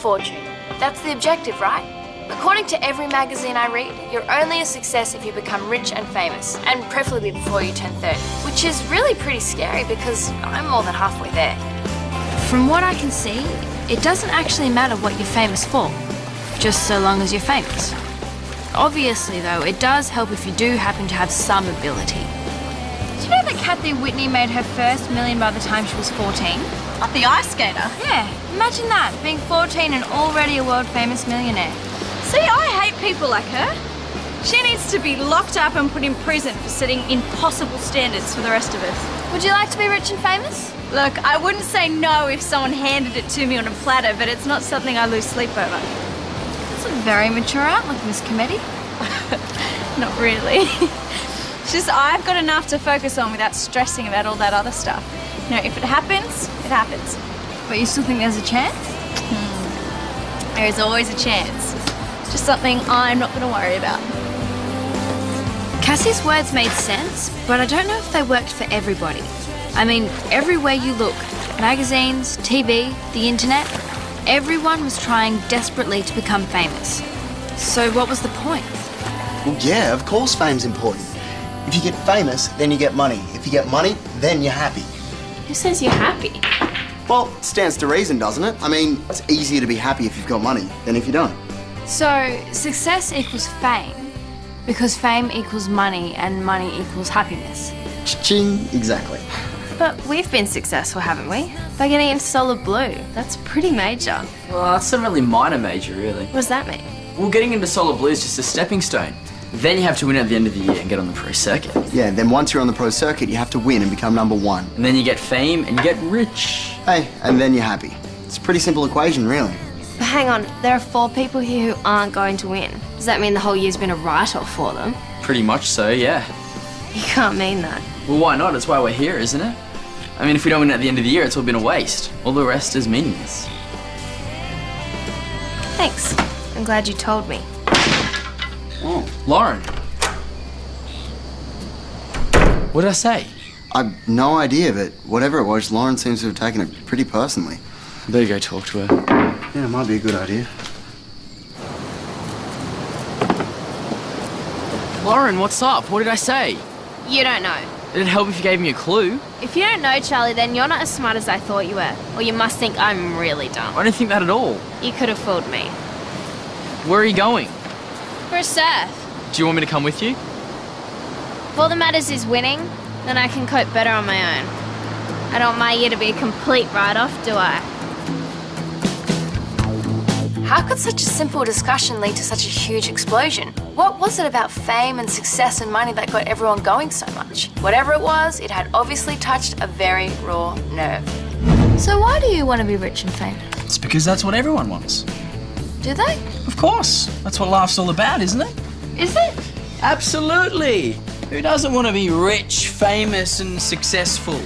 fortune. That's the objective, right? According to every magazine I read, you're only a success if you become rich and famous, and preferably before you turn 30, which is really pretty scary because I'm more than halfway there. From what I can see, it doesn't actually matter what you're famous for, just so long as you're famous. Obviously, though, it does help if you do happen to have some ability. Do you know that Kathy Whitney made her first million by the time she was 14? Not the ice skater. Yeah, imagine that, being 14 and already a world-famous millionaire. See, I hate people like her. She needs to be locked up and put in prison for setting impossible standards for the rest of us. Would you like to be rich and famous? Look, I wouldn't say no if someone handed it to me on a platter, but it's not something I lose sleep over. That's a very mature outlook, Miss Cometti. Not really. It's just I've got enough to focus on without stressing about all that other stuff. You know, if it happens, it happens. But you still think there's a chance? There is always a chance. It's just something I'm not going to worry about. Cassie's words made sense, but I don't know if they worked for everybody. I mean, everywhere you look, magazines, TV, the internet, everyone was trying desperately to become famous. So what was the point? Well, yeah, of course fame's important. If you get famous, then you get money. If you get money, then you're happy. Who says you're happy? Well, it stands to reason, doesn't it? I meing, it's easier to be happy if you've got money than if you don't. So, success equals fame, because fame equals money and money equals happiness. Cha-ching, exactly. But we've been successful, haven't we? By getting into Solid Blue. That's pretty major. Well, that's a really minor major, really. What does that mean? Well, getting into Solid Blue is just a stepping stone. Then you have to win at the end of the year and get on the pro circuit. Yeah, then once you're on the pro circuit, you have to win and become #1. And then you get fame and you get rich. Hey, and then you're happy. It's a pretty simple equation, really. But hang on, there are 4 people here who aren't going to win. Does that mean the whole year's been a write-off for them? Pretty much so, yeah. You can't mean that. Well, why not? It's why we're here, isn't it? I mean, if we don't win at the end of the year, it's all been a waste. All the rest is meaningless. Thanks. I'm glad you told me. Oh, Lauren. What did I say? I've no idea, but whatever it was, Lauren seems to have taken it pretty personally. I better go talk to her. Yeah, it might be a good idea. Lauren, what's up? What did I say? You don't know. It'd help if you gave me a clue. If you don't know, Charlie, then you're not as smart as I thought you were. Or you must think I'm really dumb. I don't think that at all. You could have fooled me. Where are you going? For a surf. Do you want me to come with you? If all that matters is winning, then I can cope better on my own. I don't want my year to be a complete write-off, do I? How could such a simple discussion lead to such a huge explosion? What was it about fame and success and money that got everyone going so much? Whatever it was, it had obviously touched a very raw nerve. So why do you want to be rich and famous? It's because that's what everyone wants. Do they? Of course. That's what life's all about, isn't it? Is it? Absolutely. Who doesn't want to be rich, famous and successful?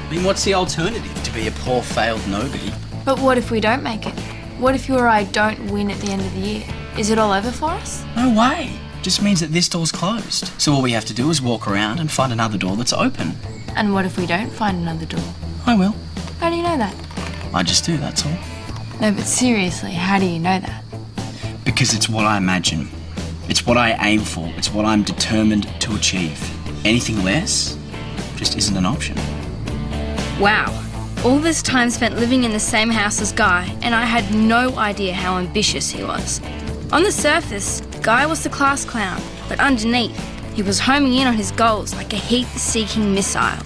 I mean, what's the alternative? To be a poor, failed nobody? But what if we don't make it? What if you or I don't win at the end of the year? Is it all over for us? No way. Just means that this door's closed. So all we have to do is walk around and find another door that's open. And what if we don't find another door? I will. How do you know that? I just do, that's all. No, but seriously, how do you know that? Because it's what I imagine. It's what I aim for. It's what I'm determined to achieve. Anything less just isn't an option. Wow. All this time spent living in the same house as Guy, and I had no idea how ambitious he was. On the surface, Guy was the class clown, but underneath, he was homing in on his goals like a heat-seeking missile.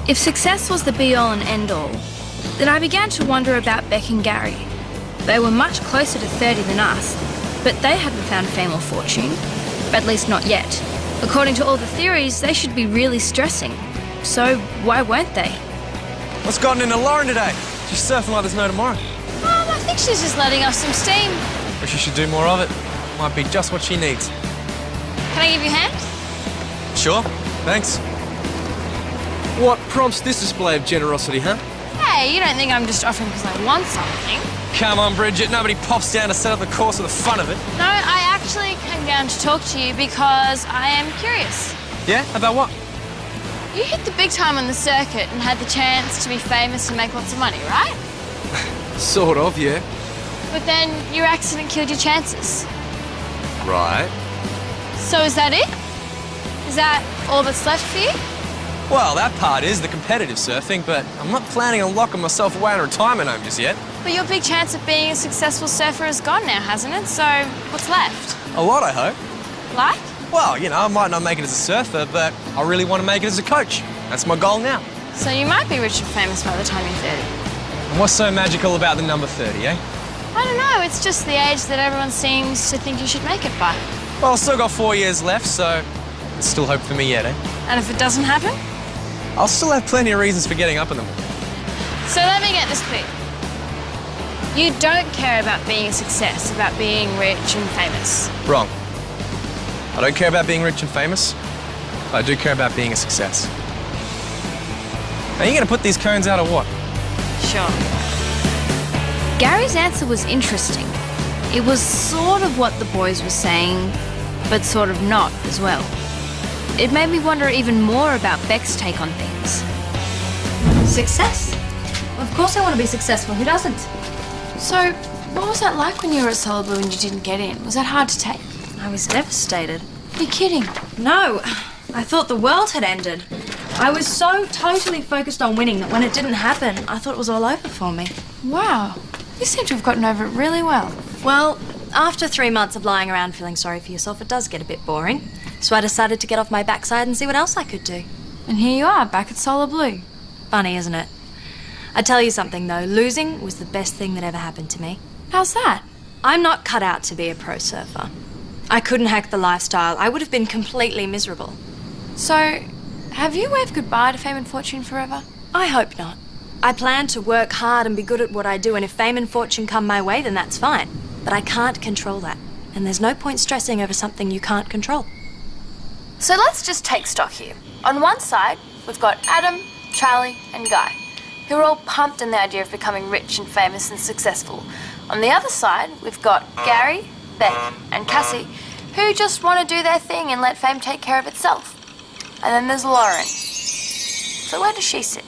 If success was the be-all and end-all, then I began to wonder about Beck and Gary. They were much closer to 30 than us, but they hadn't found fame or fortune. At least not yet. According to all the theories, they should be really stressing. So why weren't they? What's gotten into Lauren today? She's surfing like there's no tomorrow. I think she's just letting off some steam. Or she should do more of it. Might be just what she needs. Can I give you a hand? Sure, thanks. What prompts this display of generosity, huh? Hey, you don't think I'm just offering because I want something? Come on, Bridget, nobody pops down to set up the course for the fun of it. No, I actually came down to talk to you because I am curious. Yeah? About what? You hit the big time on the circuit and had the chance to be famous and make lots of money, right? Sort of, yeah. But then your accident killed your chances. Right. So is that it? Is that all that's left for you? Well, that part is the competitive surfing, but I'm not planning on locking myself away in a retirement home just yet. But your big chance of being a successful surfer is gone now, hasn't it? So what's left? A lot, I hope. Like? Well, you know, I might not make it as a surfer, but I really want to make it as a coach. That's my goal now. So you might be rich and famous by the time you're 30. And what's so magical about the number 30, eh? I don't know, it's just the age that everyone seems to think you should make it by. Well, I've still got 4 years left, so there's still hope for me yet, eh? And if it doesn't happen? I'll still have plenty of reasons for getting up in them. So let me get this clear. You don't care about being a success, about being rich and famous. Wrong. I don't care about being rich and famous, but I do care about being a success. Are you going to put these cones out or what? Sure. Gary's answer was interesting. It was sort of what the boys were saying, but sort of not as well. It made me wonder even more about Beck's take on things. Success? Of course I want to be successful. Who doesn't? So, what was that like when you were at Solid Blue and you didn't get in? Was that hard to take? I was devastated. You're kidding. No, I thought the world had ended. I was so totally focused on winning that when it didn't happen, I thought it was all over for me. Wow. You seem to have gotten over it really well. Well, after 3 months of lying around feeling sorry for yourself, it does get a bit boring. So I decided to get off my backside and see what else I could do. And here you are, back at Solar Blue. Funny, isn't it? I tell you something though, losing was the best thing that ever happened to me. How's that? I'm not cut out to be a pro surfer. I couldn't hack the lifestyle. I would have been completely miserable. So, have you waved goodbye to fame and fortune forever? I hope not. I plan to work hard and be good at what I do, and if fame and fortune come my way, then that's fine. But I can't control that. And there's no point stressing over something you can't control. So let's just take stock here. On one side, we've got Adam, Charlie, and Guy, who are all pumped in the idea of becoming rich and famous and successful. On the other side, we've got Gary, Beck, and Cassie, who just want to do their thing and let fame take care of itself. And then there's Lauren. So where does she sit?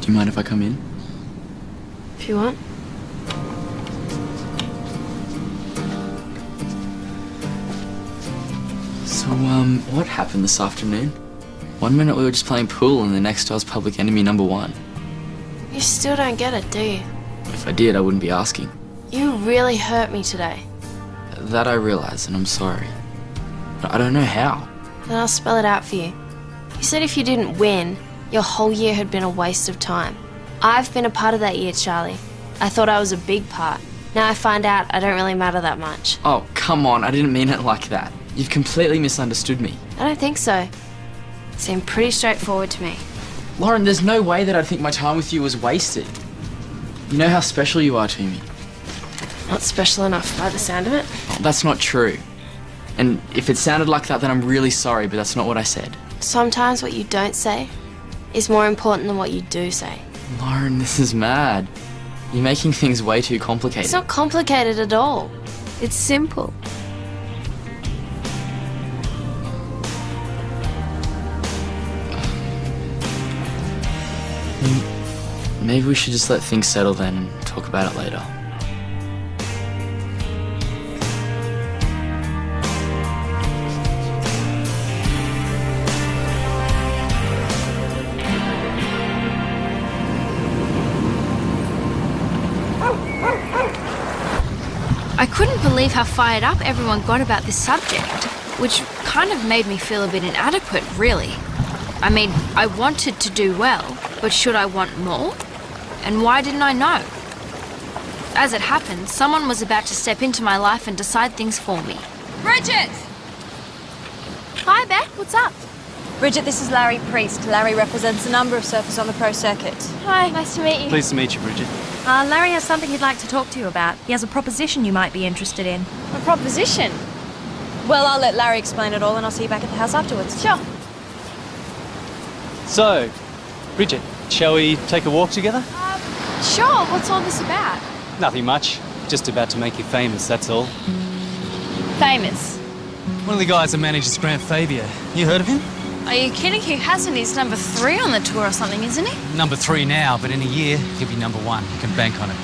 Do you mind if I come in? If you want. So, what happened this afternoon? 1 minute we were just playing pool and the next I was public enemy number 1. You still don't get it, do you? If I did, I wouldn't be asking. You really hurt me today. That I realise, and I'm sorry. But I don't know how. Then I'll spell it out for you. You said if you didn't win, your whole year had been a waste of time. I've been a part of that year, Charlie. I thought I was a big part. Now I find out I don't really matter that much. Oh, come on, I didn't mean it like that. You've completely misunderstood me. I don't think so. It seemed pretty straightforward to me. Lauren, there's no way that I'd think my time with you was wasted. You know how special you are to me. Not special enough by the sound of it. That's not true. And if it sounded like that, then I'm really sorry, but that's not what I said. Sometimes what you don't say is more important than what you do say. Lauren, this is mad. You're making things way too complicated. It's not complicated at all. It's simple. Maybe we should just let things settle then and talk about it later. I couldn't believe how fired up everyone got about this subject, which kind of made me feel a bit inadequate, really. I mean, I wanted to do well, but should I want more? And why didn't I know? As it happened, someone was about to step into my life and decide things for me. Bridget! Hi, Beck, what's up? Bridget, this is Larry Priest. Larry represents a number of surfers on the pro circuit. Hi, nice to meet you. Pleased to meet you, Bridget. Larry has something he'd like to talk to you about. He has a proposition you might be interested in. A proposition? Well, I'll let Larry explain it all and I'll see you back at the house afterwards. Sure. So, Bridget, shall we take a walk together? Sure, what's all this about? Nothing much. Just about to make you famous, that's all. Famous. One of the guys that manages Grand Fabia. You heard of him? Are you kidding? He hasn't. He's number 3 on the tour or something, isn't he? Number 3 now, but in a year, he'll be number 1. You can bank on it.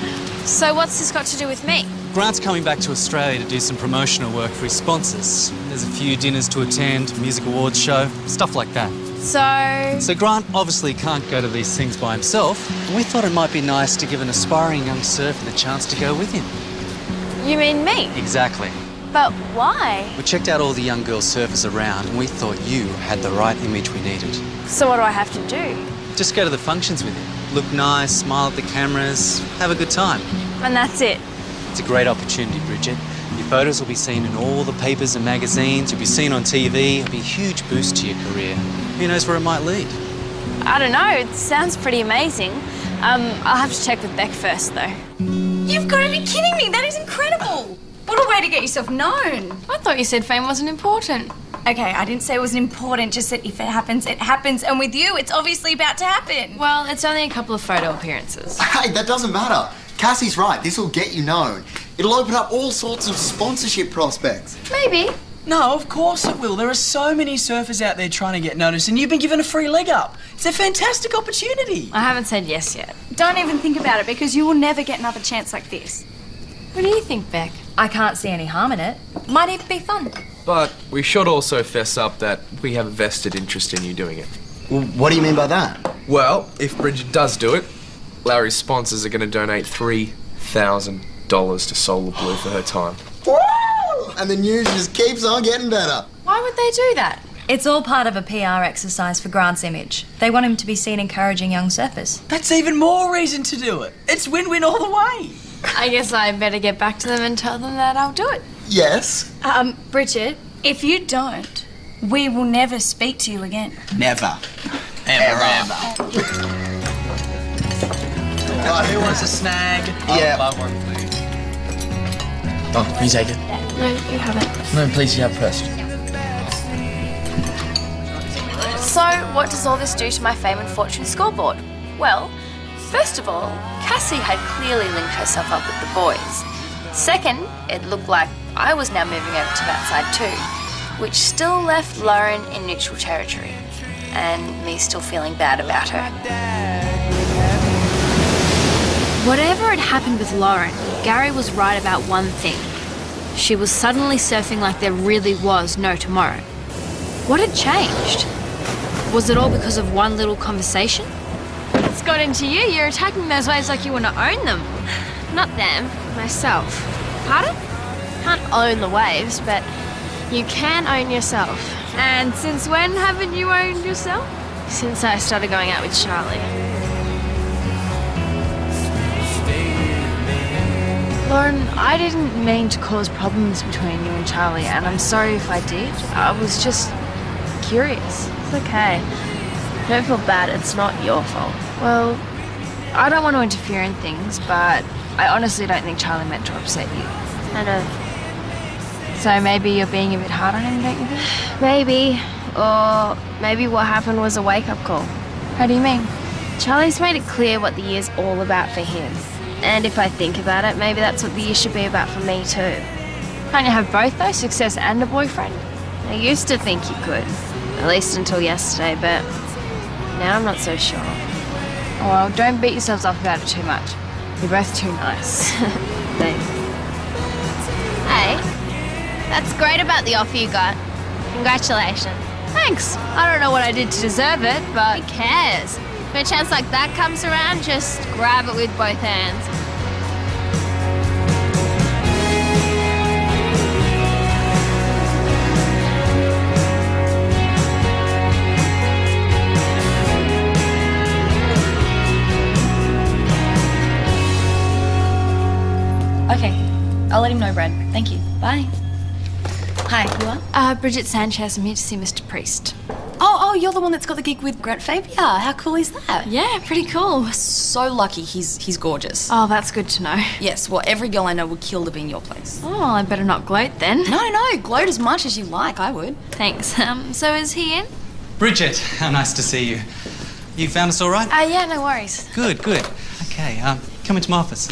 So what's this got to do with me? Grant's coming back to Australia to do some promotional work for his sponsors. There's a few dinners to attend, music awards show, stuff like that. So Grant obviously can't go to these things by himself. And we thought it might be nice to give an aspiring young surfer the chance to go with him. you mean me? Exactly. But why? We checked out all the young girl surfers around and we thought you had the right image we needed. So what do I have to do? Just go to the functions with him. Look nice, smile at the cameras, have a good time. And that's it. It's a great opportunity, Bridget. Your photos will be seen in all the papers and magazines. You'll be seen on TV. It'll be a huge boost to your career. Who knows where it might lead? I don't know. It sounds pretty amazing. I'll have to check with Beck first, though. You've got to be kidding me. That is incredible. What a way to get yourself known. I thought you said fame wasn't important. Okay, I didn't say it wasn't important, just that if it happens, it happens. And with you, it's obviously about to happen. Well, it's only a couple of photo appearances. Hey, that doesn't matter. Cassie's right. This will get you known. It'll open up all sorts of sponsorship prospects. Maybe. No, of course it will. There are so many surfers out there trying to get noticed, and you've been given a free leg up. It's a fantastic opportunity. I haven't said yes yet. Don't even think about it, because you will never get another chance like this. What do you think, Beck? I can't see any harm in it. Might even be fun. But we should also fess up that we have a vested interest in you doing it. Well, what do you mean by that? Well, if Bridget does do it, Larry's sponsors are going to donate $3,000 to Solar Blue for her time. Woo! And the news just keeps on getting better. Why would they do that? It's all part of a PR exercise for Grant's image. They want him to be seen encouraging young surfers. That's even more reason to do it. It's win-win all the way. I guess I better get back to them and tell them that I'll do it. Yes. Bridget, if you don't, we will never speak to you again. Never. Ever. Right, who wants a snag? Yeah. Love one, please. Oh, can you take it? No, you haven't. No, please, you have first. So, what does all this do to my fame and fortune scoreboard? Well, first of all, Cassie had clearly linked herself up with the boys. Second, it looked like I was now moving over to that side too, which still left Lauren in neutral territory, and me still feeling bad about her. Whatever had happened with Lauren, Gary was right about one thing. She was suddenly surfing like there really was no tomorrow. What had changed? Was it all because of one little conversation? It's got into you. You're attacking those waves like you want to own them. Not them, myself. Pardon? Can't own the waves, but you can own yourself. And since when haven't you owned yourself? Since I started going out with Charlie. Lauren, I didn't mean to cause problems between you and Charlie, and I'm sorry if I did. I was just curious. It's okay. Don't feel bad, it's not your fault. Well, I don't want to interfere in things, but I honestly don't think Charlie meant to upset you. I know. So maybe you're being a bit hard on him, don't you think? Maybe. Or maybe what happened was a wake-up call. How do you mean? Charlie's made it clear what the year's all about for him. And if I think about it, maybe that's what the year should be about for me too. Can't you have both though, success and a boyfriend? I used to think you could. At least until yesterday, but now I'm not so sure. Oh, well, don't beat yourselves up about it too much. You're both too nice. Thanks. Hey, that's great about the offer you got. Congratulations. Thanks. I don't know what I did to deserve it, but... Who cares? When a chance like that comes around, just grab it with both hands. Okay, I'll let him know, Brad. Thank you. Bye. Hi, you are? Bridget Sanchez, I'm here to see Mr. Priest. Oh, you're the one that's got the gig with Grant Fabia. How cool is that? Yeah, pretty cool. We're so lucky. He's gorgeous. Oh, that's good to know. Yes, well, every girl I know would kill to be in your place. Oh, I better not gloat then. No, gloat as much as you like, I would. Thanks. So is he in? Bridget, how nice to see you. You found us all right? Yeah, no worries. Good. Okay, come into my office.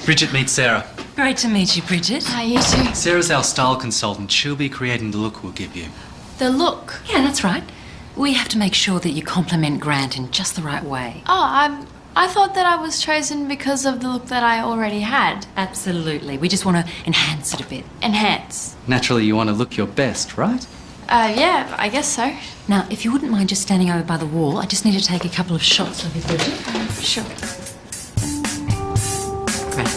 Bridget, meet Sarah. Great to meet you, Bridget. Hi, you too. Sarah's our style consultant. She'll be creating the look we'll give you. The look. Yeah, that's right. We have to make sure that you compliment Grant in just the right way. Oh, I thought that I was chosen because of the look that I already had. Absolutely. We just want to enhance it a bit. Enhance. Naturally, you want to look your best, right? Yeah, I guess so. Now, if you wouldn't mind just standing over by the wall, I just need to take a couple of shots of you, Bridget. Sure. Great.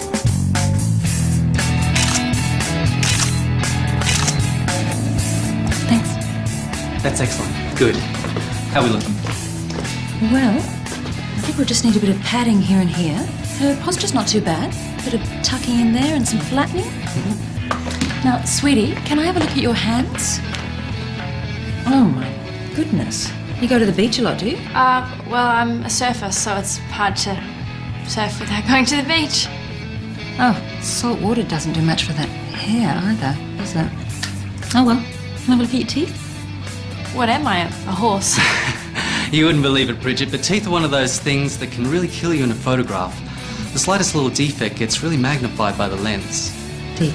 Thanks. That's excellent. Good. How are we looking? Well, I think we'll just need a bit of padding here and here. Her posture's not too bad. A bit of tucking in there and some flattening. Now, sweetie, can I have a look at your hands? Oh, my goodness. You go to the beach a lot, do you? Well, I'm a surfer, so it's hard to surf without going to the beach. Oh, salt water doesn't do much for that hair either, does it? Oh, well. Can I have a look at your teeth? What am I, a horse? You wouldn't believe it, Bridget, but teeth are one of those things that can really kill you in a photograph. The slightest little defect gets really magnified by the lens. Teeth.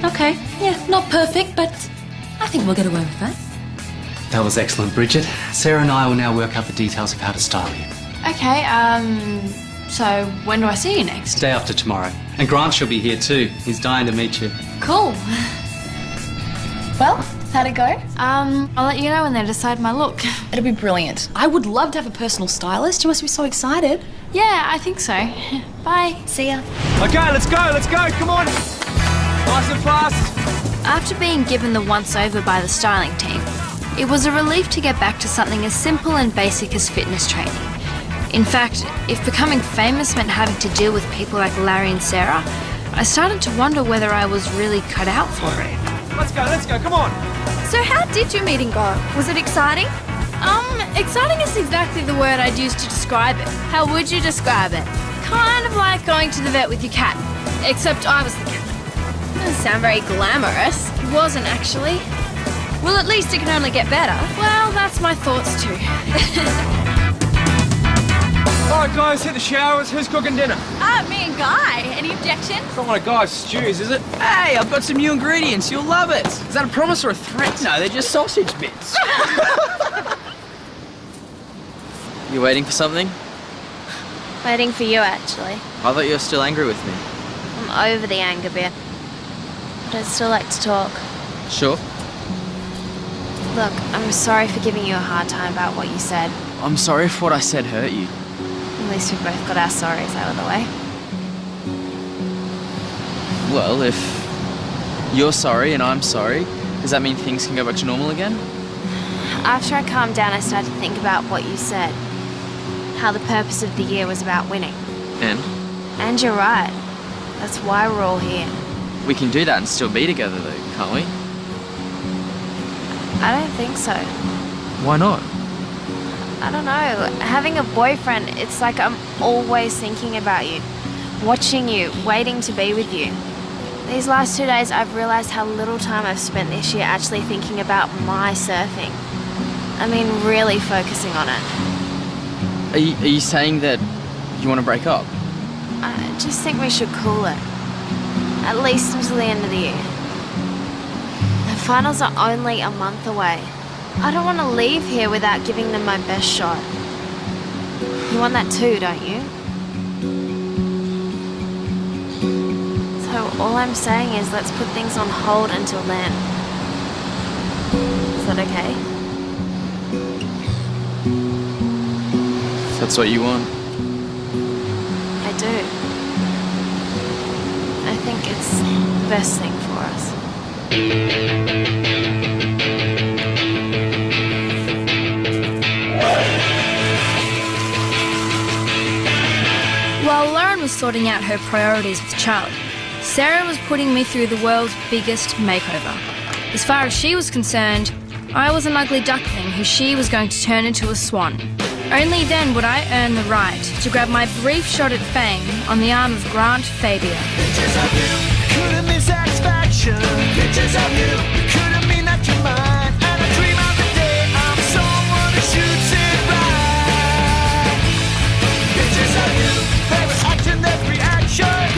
Okay. Yeah, not perfect, but I think we'll get away with that. That was excellent, Bridget. Sarah and I will now work out the details of how to style you. Okay, so when do I see you next? Day after tomorrow. And Grant shall be here too. He's dying to meet you. Cool. Well, how'd it go? I'll let you know when they decide my look. It'll be brilliant. I would love to have a personal stylist. You must be so excited. Yeah, I think so. Bye. See ya. Okay, let's go, come on. Nice and fast. After being given the once-over by the styling team, it was a relief to get back to something as simple and basic as fitness training. In fact, if becoming famous meant having to deal with people like Larry and Sarah, I started to wonder whether I was really cut out for it. Let's go, come on. So how did your meeting go? Was it exciting? Exciting is exactly the word I'd use to describe it. How would you describe it? Kind of like going to the vet with your cat, except I was the cat. Doesn't sound very glamorous. It wasn't actually. Well, at least it can only get better. Well, that's my thoughts too. All right, guys, hit the showers. Who's cooking dinner? Me and Guy. Any objections? It's not one of Guy's stews, is it? Hey, I've got some new ingredients. You'll love it. Is that a promise or a threat? No, they're just sausage bits. You waiting for something? Waiting for you, actually. I thought you were still angry with me. I'm over the anger bit. But I'd still like to talk. Sure. Look, I'm sorry for giving you a hard time about what you said. I'm sorry if what I said hurt you. At least we both got our sorries out of the way. Well, if you're sorry and I'm sorry, does that mean things can go back to normal again? After I calmed down, I started to think about what you said. How the purpose of the year was about winning. And you're right. That's why we're all here. We can do that and still be together though, can't we? I don't think so. Why not? I don't know. Having a boyfriend, it's like I'm always thinking about you. Watching you, waiting to be with you. These last 2 days, I've realised how little time I've spent this year actually thinking about my surfing. I mean, really focusing on it. Are you saying that you want to break up? I just think we should cool it. At least until the end of the year. The finals are only a month away. I don't want to leave here without giving them my best shot. You want that too, don't you? So all I'm saying is let's put things on hold until then. Is that okay? If that's what you want. I do. I think it's the best thing for us. While Lauren was sorting out her priorities with Charlie, Sarah was putting me through the world's biggest makeover. As far as she was concerned, I was an ugly duckling who she was going to turn into a swan. Only then would I earn the right to grab my brief shot at fame on the arm of Grant Fabia. Pictures of you, couldn't mean satisfaction. Pictures of you, couldn't mean that you're mine. And I dream of the day I'm someone who shoots it right. Pictures of you, every action, every reaction.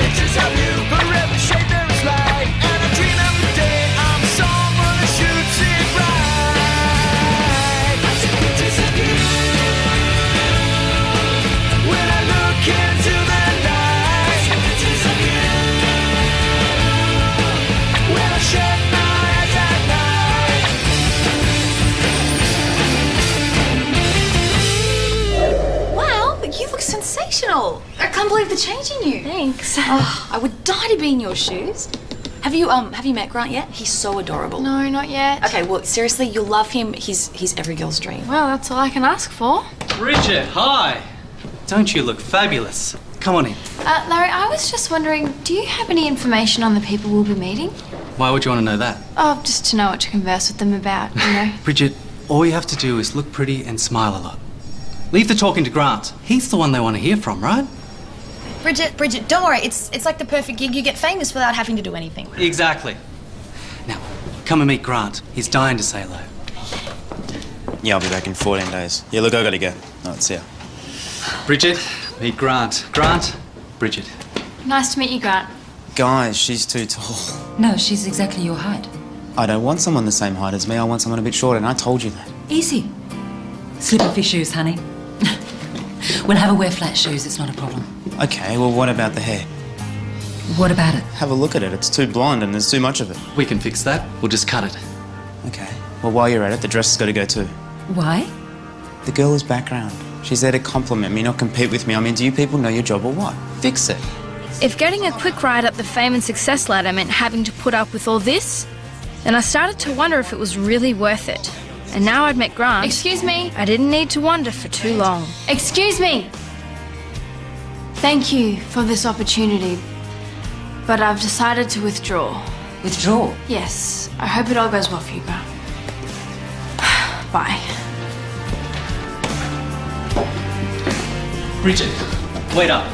can't believe the change in you. Thanks. Oh, I would die to be in your shoes. Have you met Grant yet? He's so adorable. No, not yet. Okay, well, seriously, you'll love him. He's every girl's dream. Well, that's all I can ask for. Bridget, hi. Don't you look fabulous? Come on in. Larry, I was just wondering, do you have any information on the people we'll be meeting? Why would you want to know that? Oh, just to know what to converse with them about, you know. Bridget, all you have to do is look pretty and smile a lot. Leave the talking to Grant. He's the one they want to hear from, right? Bridget, don't worry. It's like the perfect gig. You get famous without having to do anything. Exactly. Now, come and meet Grant. He's dying to say hello. Yeah, I'll be back in 14 days. Yeah, look, I gotta go. No, see ya. Bridget, meet Grant. Grant, Bridget. Nice to meet you, Grant. Guys, she's too tall. No, she's exactly your height. I don't want someone the same height as me. I want someone a bit shorter, and I told you that. Easy. Slip off your shoes, honey. We'll have her wear flat shoes, it's not a problem. Okay, well, what about the hair? What about it? Have a look at it. It's too blonde and there's too much of it. We can fix that. We'll just cut it. Okay. Well, while you're at it, the dress has got to go too. Why? The girl is background. She's there to compliment me, not compete with me. I mean, do you people know your job or what? Fix it. If getting a quick ride up the fame and success ladder meant having to put up with all this, then I started to wonder if it was really worth it. And now I'd met Grant. Excuse me? I didn't need to wonder for too long. Excuse me! Thank you for this opportunity, but I've decided to withdraw. Withdraw? Yes. I hope it all goes well for you, Grant. Bye. Bridget, wait up.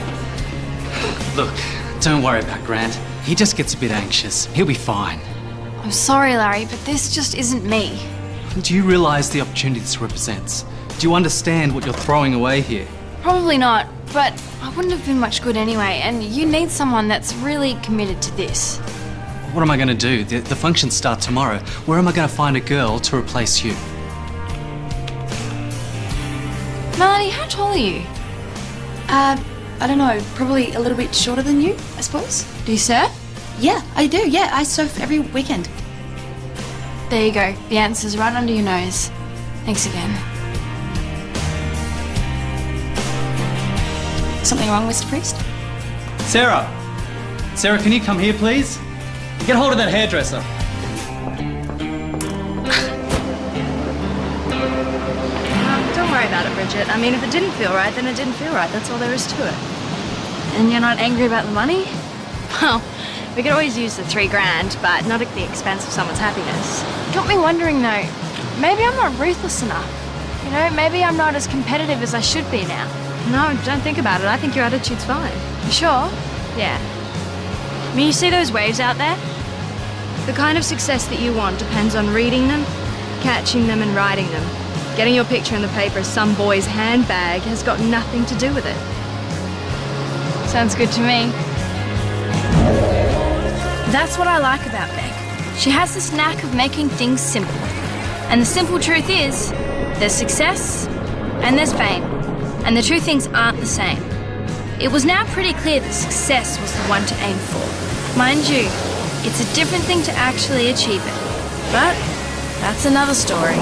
Look, don't worry about Grant. He just gets a bit anxious. He'll be fine. I'm sorry, Larry, but this just isn't me. Do you realise the opportunity this represents? Do you understand what you're throwing away here? Probably not, but I wouldn't have been much good anyway, and you need someone that's really committed to this. What am I going to do? The functions start tomorrow. Where am I going to find a girl to replace you? Melanie, how tall are you? I don't know, probably a little bit shorter than you, I suppose. Do you surf? Yeah, I do. Yeah, I surf every weekend. There you go. The answer's right under your nose. Thanks again. Something wrong, Mr. Priest? Sarah! Sarah, can you come here, please? Get hold of that hairdresser. Don't worry about it, Bridget. I mean, if it didn't feel right, then it didn't feel right. That's all there is to it. And you're not angry about the money? Well, we could always use the $3,000, but not at the expense of someone's happiness. Got me wondering, though, maybe I'm not ruthless enough. You know, maybe I'm not as competitive as I should be now. No, don't think about it. I think your attitude's fine. You sure? Yeah. I mean, you see those waves out there? The kind of success that you want depends on reading them, catching them and riding them. Getting your picture in the paper as some boy's handbag has got nothing to do with it. Sounds good to me. That's what I like about Beck. She has this knack of making things simple. And the simple truth is, there's success and there's fame. And the two things aren't the same. It was now pretty clear that success was the one to aim for. Mind you, it's a different thing to actually achieve it. But that's another story.